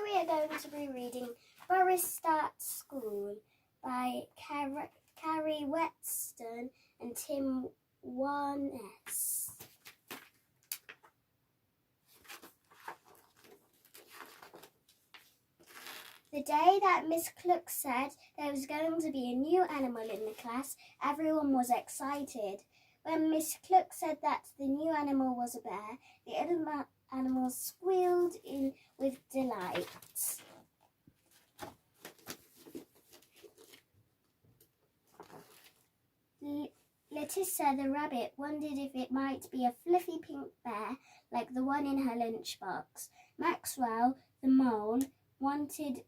we are going to be reading Boris Starts School by Carrie Weston and Tim Warnes. The day that Miss Cluck said there was going to be a new animal in the class, everyone was excited. When Miss Cluck said that the new animal was a bear, the other animals squealed in with delight. Letissa the rabbit wondered if it might be a fluffy pink bear like the one in her lunchbox. Maxwell the mole wanted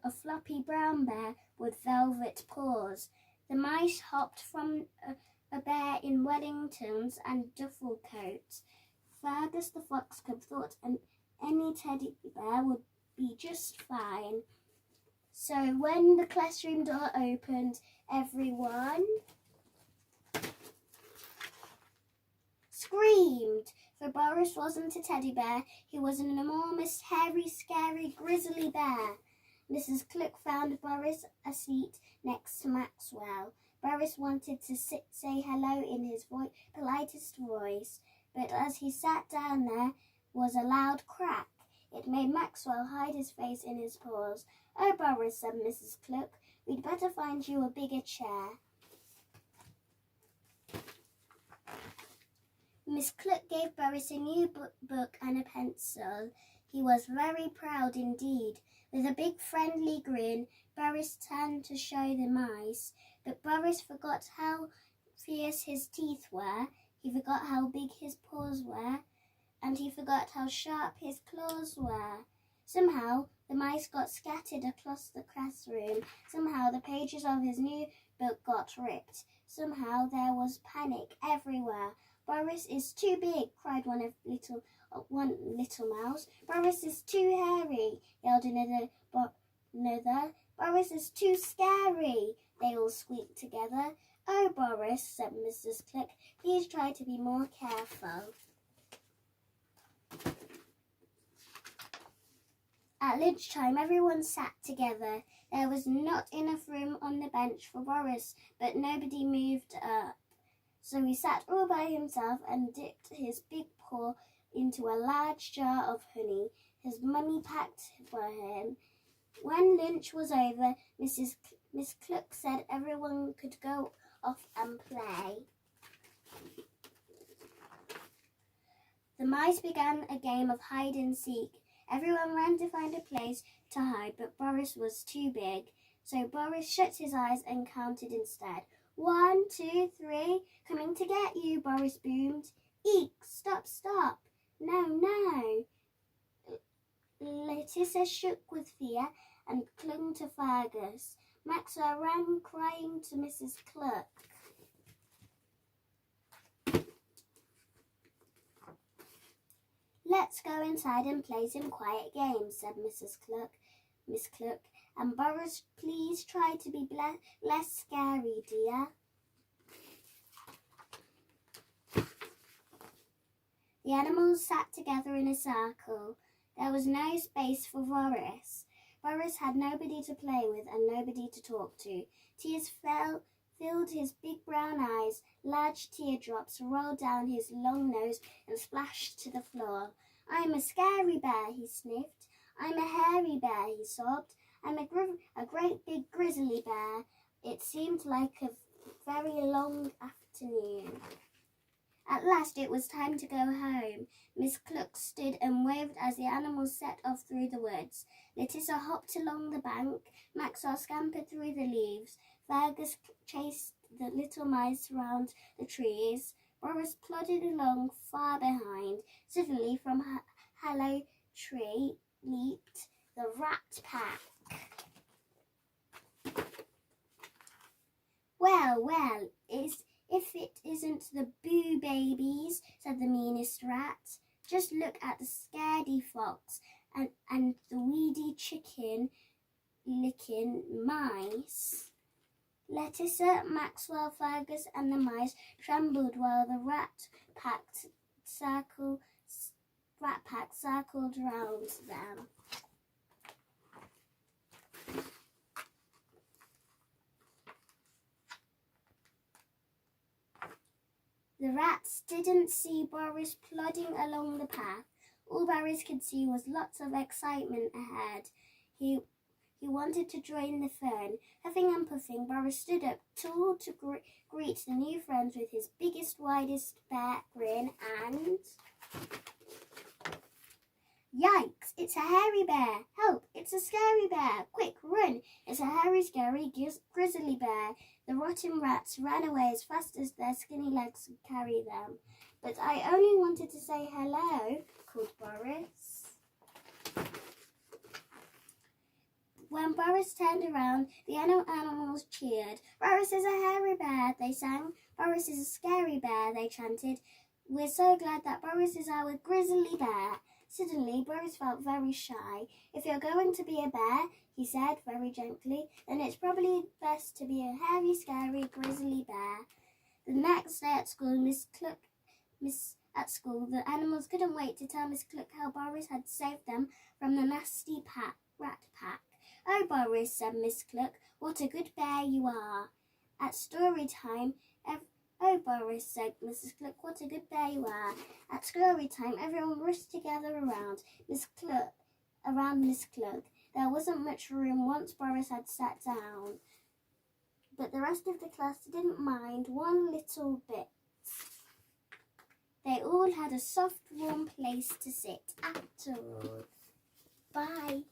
a floppy brown bear with velvet paws. The mice hopped from a bear in Wellingtons and duffel coats. Fergus the fox cub thought any teddy bear would be just fine. So when the classroom door opened, everyone screamed, for Boris wasn't a teddy bear, he was an enormous, hairy, scary, grizzly bear. Mrs. Cluck found Boris a seat next to Maxwell. Boris wanted to say hello in his politest voice, but as he sat down there was a loud crack. It made Maxwell hide his face in his paws. "Oh, Boris," said Mrs. Cluck, "we'd better find you a bigger chair." Miss Cluck gave Boris a new book and a pencil. He was very proud indeed. With a big friendly grin, Boris turned to show the mice, but Boris forgot how fierce his teeth were, he forgot how big his paws were, and he forgot how sharp his claws were. Somehow the mice got scattered across the classroom. Somehow the pages of his new book got ripped. Somehow there was panic everywhere. "Boris is too big," cried one little mouse. "Boris is too hairy," yelled another. "Boris is too scary," they all squeaked together. "Oh, Boris," said Mrs. Cluck, "please try to be more careful." At lunchtime, everyone sat together. There was not enough room on the bench for Boris, but nobody moved up. So he sat all by himself and dipped his big paw into a large jar of honey his mummy packed for him. When lunch was over, Miss Cluck said everyone could go off and play. The mice began a game of hide and seek. Everyone ran to find a place to hide, but Boris was too big. So Boris shut his eyes and counted instead. 1, 2, 3, coming to get you, Boris boomed. "Eek, stop, stop. No, no." Letissa shook with fear and clung to Fergus. Maxwell ran crying to Mrs. Cluck. "Let's go inside and play some quiet games," said Miss Cluck. "And Boris, please try to be less scary, dear." The animals sat together in a circle. There was no space for Boris. Boris had nobody to play with and nobody to talk to. Tears filled his big brown eyes. Large teardrops rolled down his long nose and splashed to the floor. "I'm a scary bear," he sniffed. "I'm a hairy bear," he sobbed. "I'm a great big grizzly bear." It seemed like a very long afternoon. At last it was time to go home. Miss Cluck stood and waved as the animals set off through the woods. Letissa hopped along the bank. Maxwell scampered through the leaves. Fergus chased the little mice round the trees. Boris plodded along far behind. Suddenly from a hollow tree leaped the rat pack. Well, if it isn't the Boo Babies," said the meanest rat. "Just look at the scaredy fox and the weedy chicken licking mice." Letissa, Maxwell, Fergus and the mice trembled while the rat pack circled round them. rats didn't see Boris plodding along the path. All Boris could see was lots of excitement ahead. He wanted to join the fun. Huffing and puffing, Boris stood up tall to greet the new friends with his biggest, widest bear grin and... Yikes! It's a hairy bear! Help! It's a scary bear! Quick, run! It's a hairy, scary, grizzly bear. The rotten rats ran away as fast as their skinny legs could carry them. But I only wanted to say hello, called Boris. When Boris turned around, the animals cheered. Boris is a hairy bear, they sang. Boris is a scary bear, they chanted. We're so glad that Boris is our grizzly bear. Suddenly, Boris felt very shy. If you're going to be a bear, he said very gently, then it's probably best to be a hairy, scary, grizzly bear. The next day at school, the animals couldn't wait to tell Miss Cluck how Boris had saved them from the nasty rat pack. Oh, Boris, said Miss Cluck, what a good bear you are. At story time, Oh, Boris, said Mrs. Cluck, what a good bear you are. At story time, everyone rushed together around Miss Cluck. There wasn't much room once Boris had sat down, but the rest of the class didn't mind one little bit. They all had a soft, warm place to sit at all. Bye.